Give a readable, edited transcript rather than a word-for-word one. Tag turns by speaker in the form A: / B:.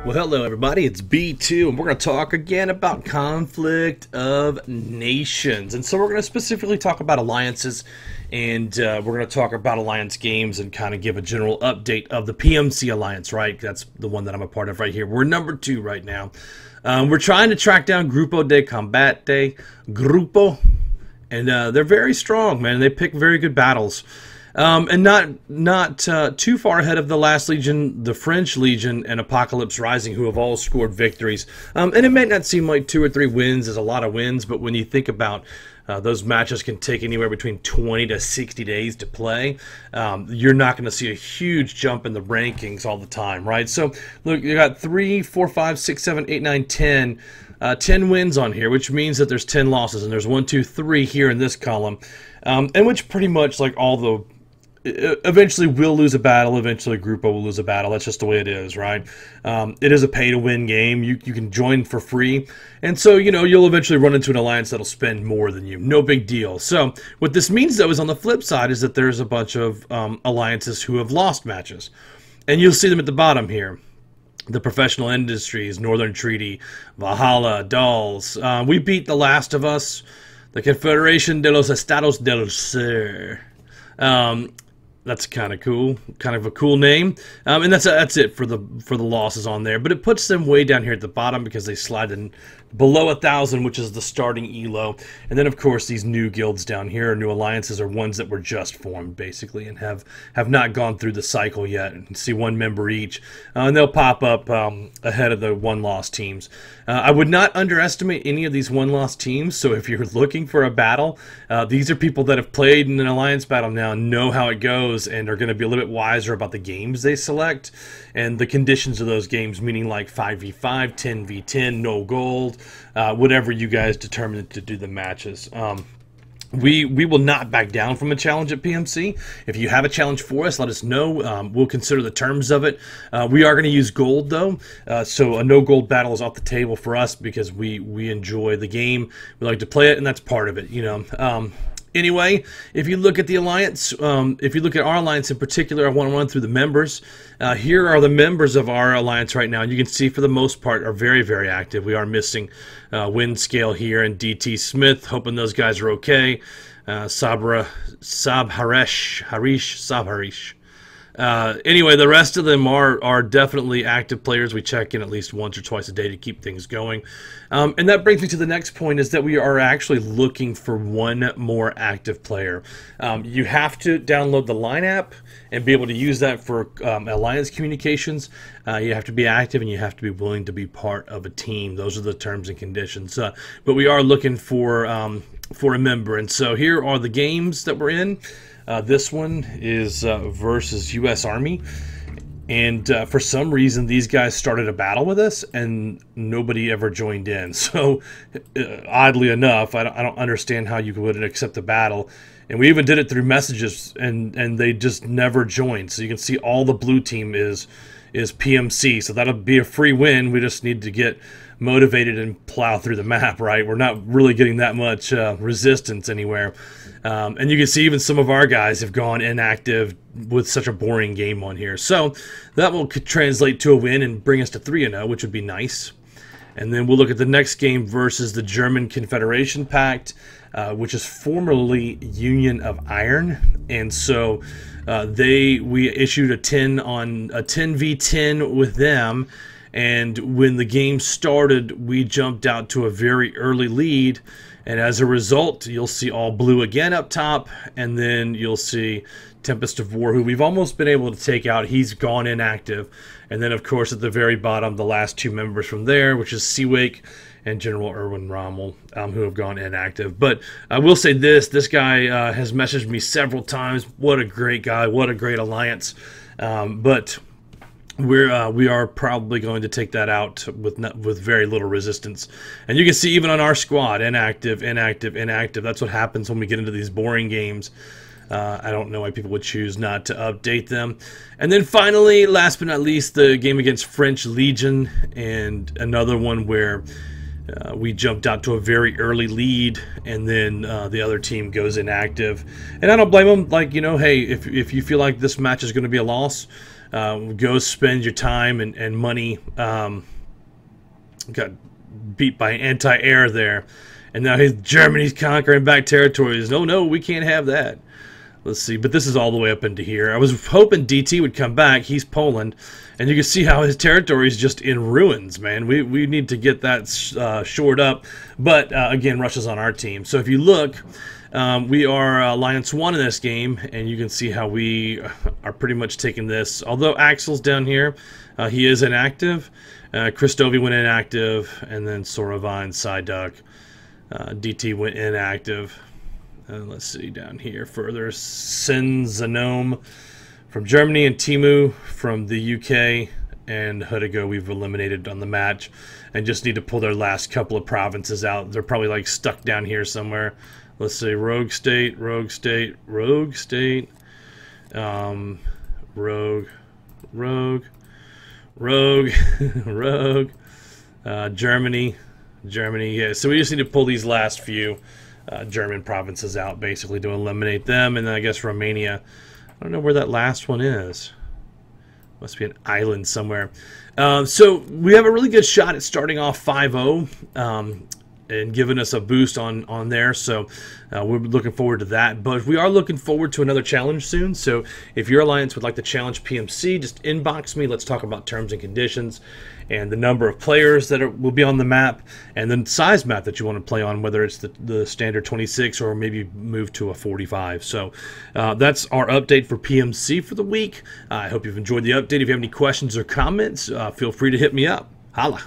A: Well, hello everybody, it's B2, and we're going to talk again about Conflict of Nations. And so we're going to specifically talk about alliances, and we're going to talk about alliance games and kind of give a general update of the PMC alliance, right? That's the one that I'm a part of right here. We're number 2 right now. We're trying to track down Grupo de Combate, Grupo, and they're very strong, man. They pick very good battles. And not too far ahead of the last Legion, the French Legion, and Apocalypse Rising, who have all scored victories. And it may not seem like 2 or 3 wins is a lot of wins, but when you think about those matches can take anywhere between 20 to 60 days to play, you're not going to see a huge jump in the rankings all the time, right? So, look, you got 3, 4, 5, 6, 7, 8, 9, 10. 10 wins on here, which means that there's 10 losses, and there's 1, 2, 3 here in this column, and which pretty much like all the eventually we'll lose a battle, eventually Grupo will lose a battle. That's just the way it is, right? It is a pay-to-win game. You can join for free, and so, you know, you'll eventually run into an alliance that'll spend more than you. No big deal. So what this means, though, is on the flip side is that there's a bunch of alliances who have lost matches, and you'll see them at the bottom here. The Professional Industries, Northern Treaty, Valhalla, Dolls. We beat The Last of Us, the Confederación de los Estados del Sur. That's kind of cool, kind of a cool name, and that's it for the losses on there. But it puts them way down here at the bottom because they slide in below 1,000, which is the starting elo. And then, of course, these new guilds down here, new alliances, are ones that were just formed basically and have not gone through the cycle yet. You can see 1 member each, and they'll pop up ahead of the 1-loss teams. I would not underestimate any of these 1-loss teams. So if you're looking for a battle, these are people that have played in an alliance battle now and know how it goes, and are going to be a little bit wiser about the games they select and the conditions of those games, meaning like 5v5, 10v10, no gold, whatever you guys determine to do the matches. We will not back down from a challenge at PMC. If you have a challenge for us, let us know. We'll consider the terms of it. We are going to use gold, though, so a no-gold battle is off the table for us because we enjoy the game. We like to play it, and that's part of it, you know. Anyway, if you look at the alliance, if you look at our alliance in particular, I want to run through the members. Here are the members of our alliance right now. You can see for the most part are very, very active. We are missing Windscale here and DT Smith, hoping those guys are okay. Harish. Anyway, the rest of them are definitely active players. We check in at least once or twice a day to keep things going. And that brings me to the next point, is that we are actually looking for 1 more active player. You have to download the Line app and be able to use that for alliance communications. You have to be active, and you have to be willing to be part of a team. Those are the terms and conditions. But we are looking for a member. And so here are the games that we're in. This one is versus U.S. Army, and for some reason these guys started a battle with us and nobody ever joined in. So oddly enough, I don't understand how you wouldn't accept the battle, and we even did it through messages, and they just never joined. So you can see all the blue team is PMC, so that'll be a free win. We just need to get motivated and plow through the map, right? We're not really getting that much resistance anywhere. And you can see even some of our guys have gone inactive with such a boring game on here. So that will translate to a win and bring us to 3-0, which would be nice. And then we'll look at the next game versus the German Confederation Pact, which is formerly Union of Iron. And so we issued a 10v10 with them. And when the game started, we jumped out to a very early lead. And as a result, you'll see all blue again up top, and then you'll see Tempest of War, who we've almost been able to take out. He's gone inactive. And then, of course, at the very bottom, the last 2 members from there, which is Seawake and General Erwin Rommel, who have gone inactive. But I will say this guy has messaged me several times. What a great guy. What a great alliance. But we are probably going to take that out with very little resistance. And you can see even on our squad, inactive. That's what happens when we get into these boring games. I don't know why people would choose not to update them. And then finally, last but not least, the game against French Legion, and another one where we jumped out to a very early lead, and then the other team goes inactive. And I don't blame them. Like, you know, hey, if you feel like this match is going to be a loss, go spend your time and money. Got beat by anti-air there, and now Germany's conquering back territories. No, we can't have that. Let's see, but this is all the way up into here. I was hoping DT would come back. He's Poland, and you can see how his territory is just in ruins, man. We need to get that shored up. But again, Russia's on our team. So if you look, we are Alliance 1 in this game, and you can see how we are pretty much taking this. Although Axel's down here, he is inactive. Kristovi went inactive, and then Sorova and Psyduck. DT went inactive. Let's see down here further. Sinzanome from Germany and Timu from the UK, and Hudigo we've eliminated on the match, and just need to pull their last couple of provinces out. They're probably like stuck down here somewhere. Let's see, Rogue State, Rogue State, Rogue State, Rogue, Rogue, Rogue, Rogue, Germany, yeah. So we just need to pull these last few German provinces out, basically, to eliminate them. And then I guess Romania, I don't know where that last one is. Must be an island somewhere. So we have a really good shot at starting off 5-0 and giving us a boost on there. So we're looking forward to that. But we are looking forward to another challenge soon. So if your alliance would like to challenge PMC, just inbox me. Let's talk about terms and conditions and the number of players that will be on the map, and then size map that you want to play on, whether it's the standard 26 or maybe move to a 45. So that's our update for PMC for the week. I hope you've enjoyed the update. If you have any questions or comments, feel free to hit me up. Holla.